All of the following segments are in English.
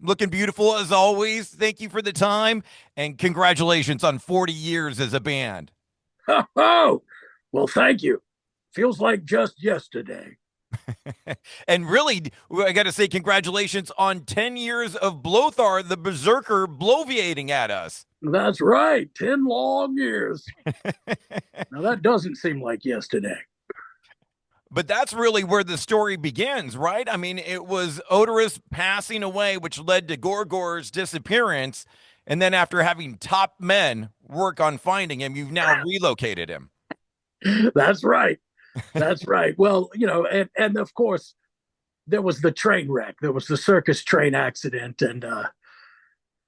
Looking beautiful as always. Thank you for the time and congratulations on 40 years as a band. Oh, well, thank you. Feels like just yesterday. And really, I got to say, congratulations on 10 years of Blothar, the Beserker, bloviating at us. That's right. 10 long years. Now, that doesn't seem like yesterday. But that's really where the story begins, right? I mean, it was Odorous passing away, which led to Gor Gor's disappearance. And then after having top men work on finding him, you've now relocated him. That's right. That's right. Well, and of course, there was the train wreck. There was the circus train accident. And I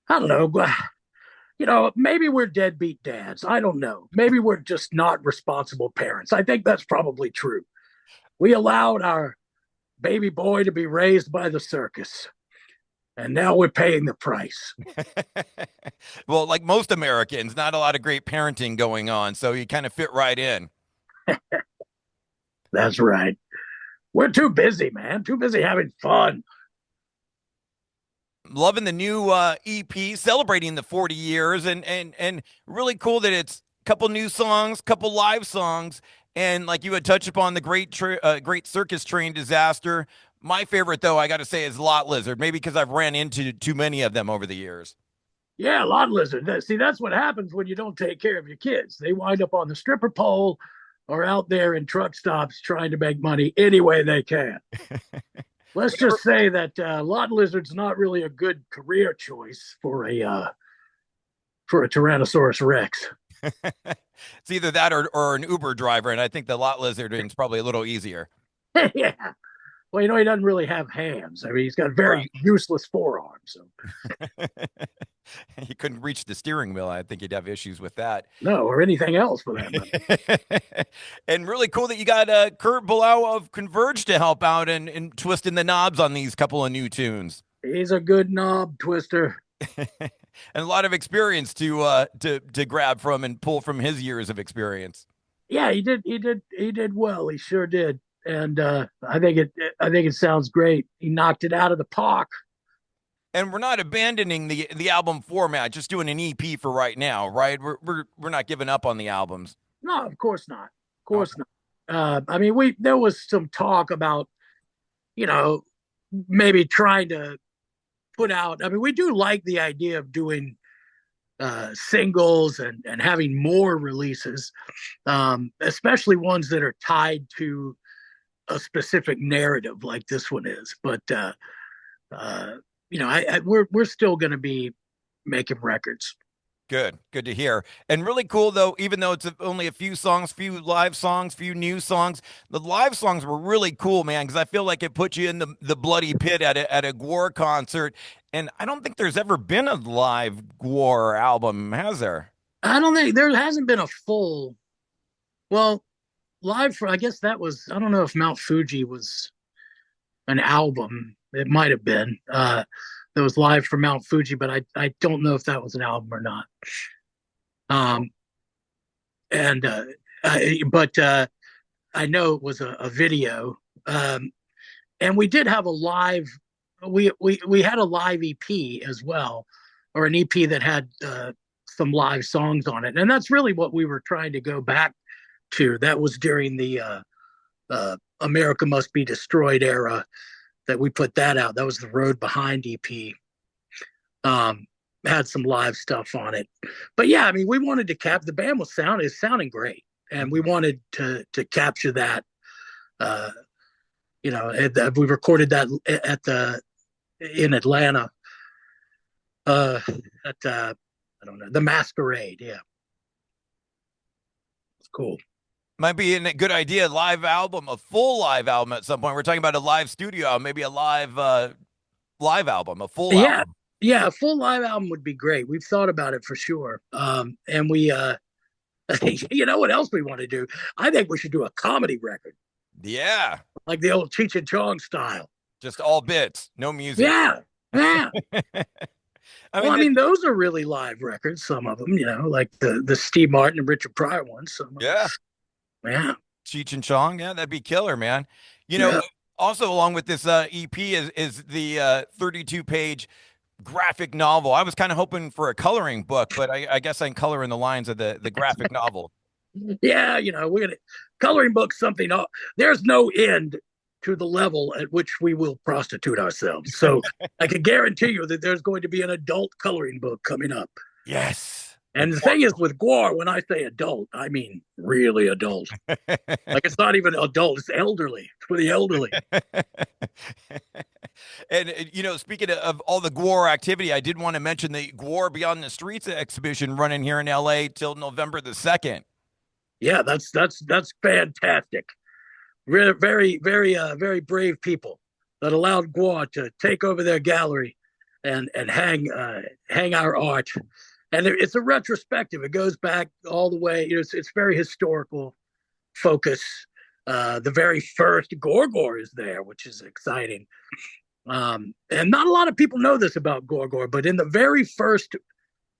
don't know. Maybe we're deadbeat dads. I don't know. Maybe we're just not responsible parents. I think that's probably true. We allowed our baby boy to be raised by the circus, and now we're paying the price. Well, like most Americans, not a lot of great parenting going on. So you kind of fit right in. That's right. We're too busy, man. Too busy having fun. Loving the new EP, celebrating the 40 years, and really cool that it's a couple new songs, couple live songs, and like you had touched upon the great circus train disaster. My favorite, though, I got to say, is Lot Lizard. Maybe because I've ran into too many of them over the years. Yeah, lot lizard. See, that's what happens when you don't take care of your kids. They wind up on the stripper pole or out there in truck stops trying to make money any way they can. Let's just say that lot lizard's not really a good career choice for a Tyrannosaurus Rex. It's either that or an Uber driver, and I think the Lot Lizard is probably a little easier. Yeah. Well, he doesn't really have hands. I mean, he's got a Right. very useless forearm. So He couldn't reach the steering wheel. I think he'd have issues with that. no, or anything else for that matter. And really cool that you got Kurt Belau of Converge to help out and twisting the knobs on these couple of new tunes. He's a good knob twister. And a lot of experience to grab from and pull from his years of experience. Yeah, he did well. He sure did. And I think it sounds great. He knocked it out of the park. And we're not abandoning the album format, just doing an EP for right now, right? We're not giving up on the albums. No, of course not. Of course Okay. not. I mean, we there was some talk about you know maybe trying to put out. I mean, we do like the idea of doing singles and having more releases, especially ones that are tied to a specific narrative like this one is. But we're still going to be making records. Good to hear. And really cool though, even though it's only a few songs, few live songs, few new songs, the live songs were really cool, man, because I feel like it put you in the bloody pit at a GWAR concert. And I don't think there's ever been a live GWAR album, has there? I don't think there hasn't been a full, well, live for, I guess that was, I don't know if Mount Fuji was an album. It might have been. That was live for Mount Fuji, but I don't know if that was an album or not. Um, and but I know it was a video. And we did have a live. We had a live EP as well, or an EP that had some live songs on it, and that's really what we were trying to go back to. That was during the America Must Be Destroyed era that we put that out. That was the Road Behind EP. Had some live stuff on it, but yeah, I mean, we wanted to the band is sounding great, and we wanted to capture that. Uh, we recorded that at the in Atlanta at I don't know, the Masquerade. Yeah, it's cool. Might be a good idea. Live album, a full live album at some point. We're talking about a live studio album, maybe a live album, a full Yeah, album. yeah, a full live album would be great. We've thought about it for sure. And we you know what else we want to do? I think we should do a comedy record, Yeah. like the old Cheech and Chong style. Just all bits, no music. Yeah, yeah. I Well, mean, I mean, those are really live records. Some of them, like the Steve Martin and Richard Pryor ones. Some of them. yeah, Yeah, Cheech and Chong, yeah, that'd be killer, man. You know, yeah. also along with this EP is the 32 page graphic novel. I was kind of hoping for a coloring book, but I guess I can color in the lines of the graphic novel. Yeah, we're gonna coloring book something. There's no end to the level at which we will prostitute ourselves. So I can guarantee you that there's going to be an adult coloring book coming up. Yes. The And the thing is, with GWAR, when I say adult, I mean really adult. Like it's not even adult; it's elderly. It's for the elderly. And speaking of all the GWAR activity, I did want to mention the GWAR Beyond the Streets exhibition running here in LA till November the 2nd. Yeah, that's fantastic. Very brave people that allowed GWAR to take over their gallery and hang our art. And it's a retrospective. It goes back all the way. It's very historical focus. The very first Gor Gor is there, which is exciting. And not a lot of people know this about Gor Gor, but in the very first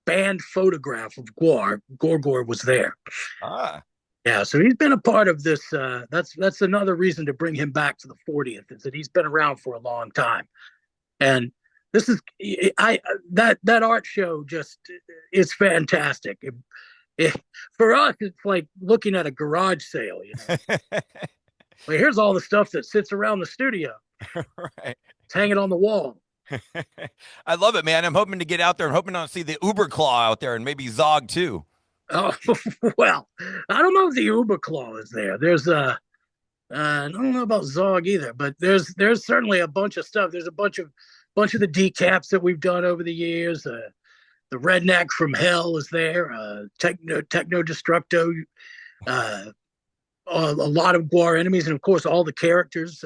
band photograph of Gor Gor was there. Ah. Yeah, so he's been a part of this. That's another reason to bring him back to the 40th is that he's been around for a long time, and this is I that art show just is fantastic. For us, it's like looking at a garage sale. Like here's all the stuff that sits around the studio. Right. It's hanging on the wall. I love it, man. I'm hoping to get out there and hoping to see the Uber Claw out there and maybe Zog too. Oh well, I don't know if the Uber Claw is there. There's a I don't know about Zog either, but there's certainly a bunch of stuff. There's a bunch of the decaps that we've done over the years. The Redneck from Hell is there. Techno Destructo. Uh, a lot of GWAR enemies, and of course all the characters.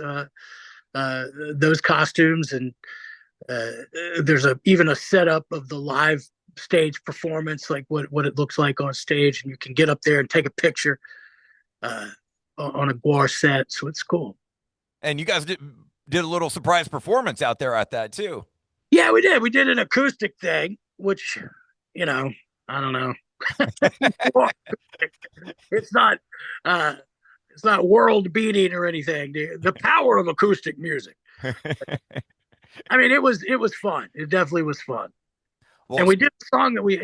Those costumes, and there's even a setup of the live stage performance, like what it looks like on stage, and you can get up there and take a picture on a GWAR set, so it's cool. And you guys did a little surprise performance out there at that too. Yeah, we did an acoustic thing, which I don't know. it's not uh it's not world beating or anything. The power of acoustic music. I mean, it was fun. It definitely was fun. Well, And we did a song that we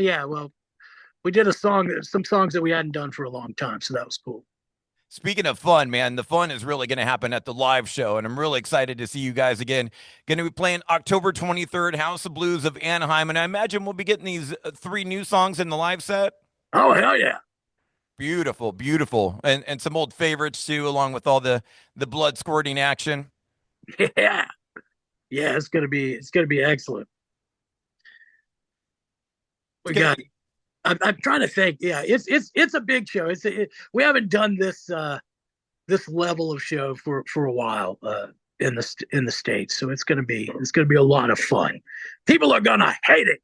did some songs that we hadn't done for a long time, so that was cool. speaking of fun, man, the fun is really going to happen at the live show, and I'm really excited to see you guys again. Going to be playing October 23rd, House of Blues of Anaheim, and I imagine we'll be getting these three new songs in the live set. Oh hell yeah. Beautiful, beautiful, and some old favorites too, along with all the blood squirting action. Yeah. Yeah, it's gonna be excellent. It's We gonna got be I'm trying to think. Yeah, it's a big show. We haven't done this level of show for a while in the states, so it's gonna be a lot of fun. People are gonna hate it.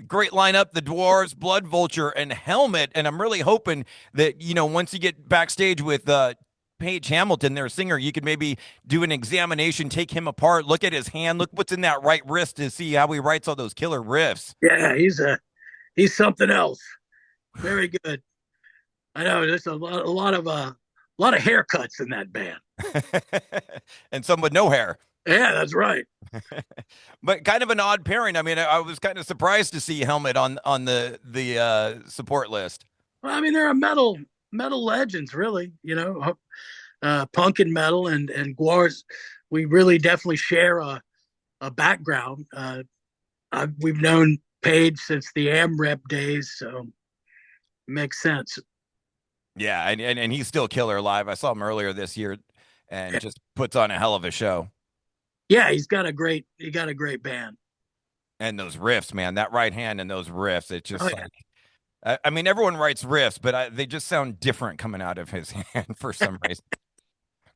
great lineup: the Dwarves, Blood Vulture, and Helmet. And I'm really hoping that once you get backstage with Paige Hamilton, their singer, you could maybe do an examination, take him apart, look at his hand, look what's in that right wrist to see how he writes all those killer riffs. Yeah, he's something else. Very good. I know there's a lot of haircuts in that band. And some with no hair. Yeah, that's right. But kind of an odd pairing. I mean, I was kind of surprised to see Helmet on the support list. Well, I mean, they're a metal legends, really. Punk and metal and GWAR's. We really definitely share a background. We've known Paige since the AmRep days, so it makes sense. Yeah, and he's still killer live. I saw him earlier this year, and just puts on a hell of a show. Yeah, he got a great band. And those riffs, man, that right hand and those riffs, it's just Oh yeah. like, I mean, everyone writes riffs, but they just sound different coming out of his hand for some reason.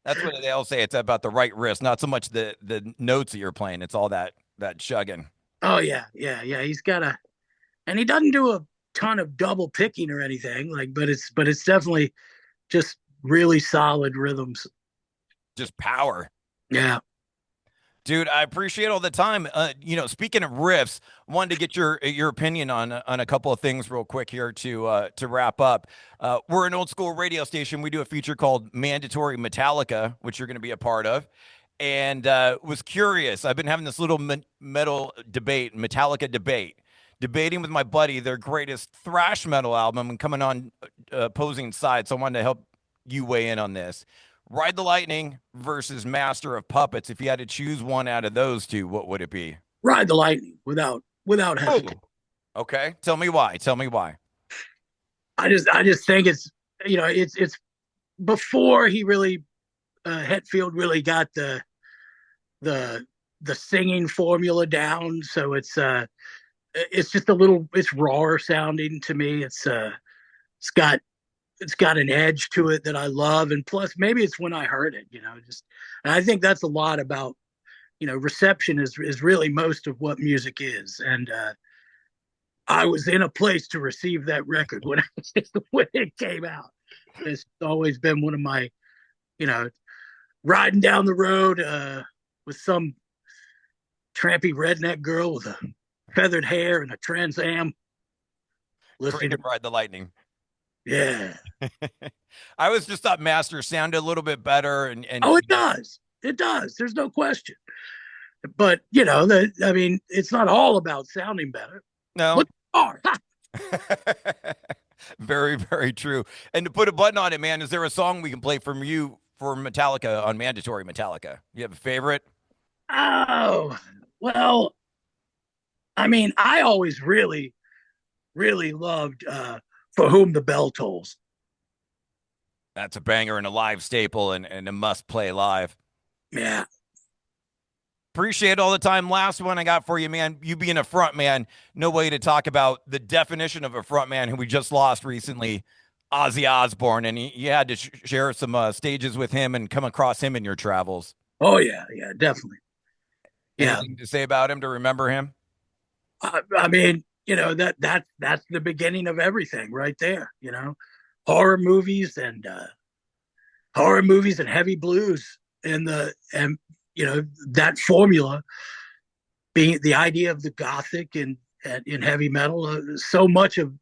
That's what they all say. It's about the right wrist, not so much the notes that you're playing. It's all that chugging. Oh yeah. And he doesn't do a ton of double picking or anything like, but it's definitely just really solid rhythms. Just power. Yeah. Dude, I appreciate all the time. Speaking of riffs, wanted to get your opinion on a couple of things real quick here to wrap up. We're an old school radio station. We do a feature called Mandatory Metallica, which you're going to be a part of. and was curious. I've been having this little metal debate, Metallica debate, debating with my buddy their greatest thrash metal album and coming on opposing sides. So I wanted to help you weigh in on this. Ride the Lightning versus Master of Puppets. If you had to choose one out of those two, what would it be? Ride the Lightning without Oh, hesitation. okay. Tell me why. Tell me why. I just think it's it's before he really Hetfield really got the the singing formula down. So it's just a little it's rawer sounding to me. It's got it's got an edge to it that I love, and plus maybe it's when I heard it. Just and I think that's a lot about reception is really most of what music is, and I was in a place to receive that record when when it came out. It's always been one of my you know riding down the road with some trampy redneck girl with a feathered hair and a Trans Am listening to Freaking Ride the Lightning. yeah. I always just thought Master sounded a little bit better, and Oh, it does. It does. There's no question. But I mean, it's not all about sounding better. no. Look hard. Very, very true. And to put a button on it, man, is there a song we can play from you for Metallica on Mandatory Metallica? You have a favorite? Oh well, I mean, I always really loved "For Whom the Bell Tolls." That's a banger and a live staple and a must play live. Yeah. Appreciate all the time. Last one I got for you, man. You being a front man, no way to talk about the definition of a front man who we just lost recently, Ozzy Osbourne, and you had to share some stages with him and come across him in your travels. Oh yeah, yeah, definitely. Yeah. Anything to say about him to remember him? I mean, that's the beginning of everything right there. Horror movies and heavy blues and that formula being the idea of the gothic and in heavy metal. So much of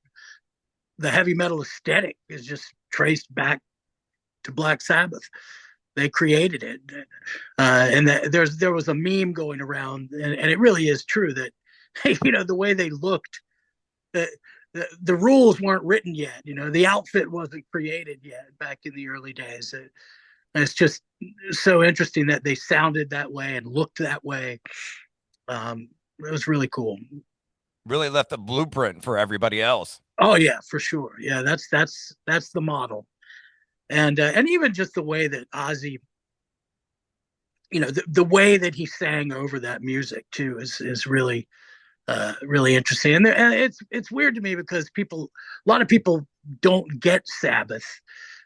the heavy metal aesthetic is just traced back to Black Sabbath. They created it, and there was a meme going around, and it really is true that the way they looked, the, the rules weren't written yet. The outfit wasn't created yet back in the early days. It's just so interesting that they sounded that way and looked that way. It was really cool. Really left a blueprint for everybody else. Oh yeah, for sure. Yeah, that's the model, and even just the way that Ozzy, the way that he sang over that music too is really really interesting. And it's weird to me because a lot of people don't get Sabbath.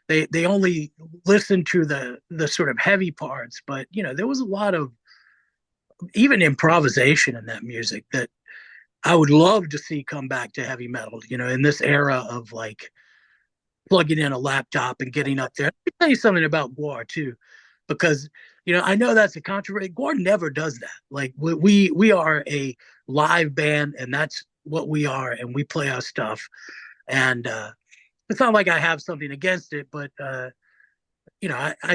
They only listen to the sort of heavy parts, but there was a lot of even improvisation in that music that I would love to see come back to heavy metal. In this era of like plugging in a laptop and getting up there. Let me tell you something about GWAR too, because I know that's a controversy. GWAR never does that. Like we are a live band, and that's what we are, and we play our stuff. And it's not like I have something against it, but I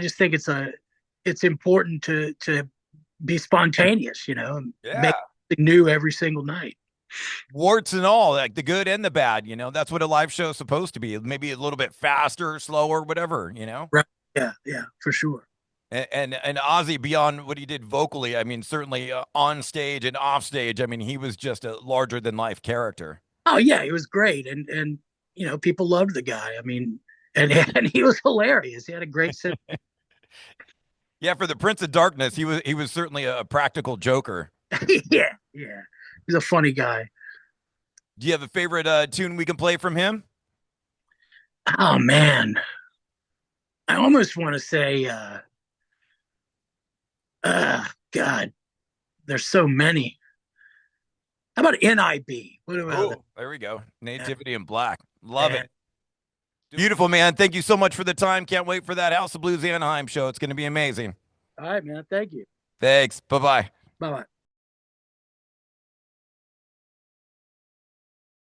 just think it's important to be spontaneous. Yeah. Make something new every single night. Warts and all, like the good and the bad, that's what a live show is supposed to be. Maybe a little bit faster, slower, whatever. Right? Yeah, yeah, for sure. And Ozzy, beyond what he did vocally, I mean, certainly on stage and off stage, I mean, he was just a larger than life character. Oh yeah, he was great, and people loved the guy. I mean, and and he was hilarious. He had a great sense. Yeah, for the Prince of Darkness, he was certainly a practical joker. Yeah, yeah, he's a funny guy. Do you have a favorite tune we can play from him? Oh man, I almost want to say, God, there's so many. How about NIB? What about that? Oh, there we go. Nativity in Black. Love Yeah. it. Beautiful, man. Thank you so much for the time. Can't wait for that House of Blues Anaheim show. It's going to be amazing. All right, man. Thank you. Thanks. Bye bye. Bye bye.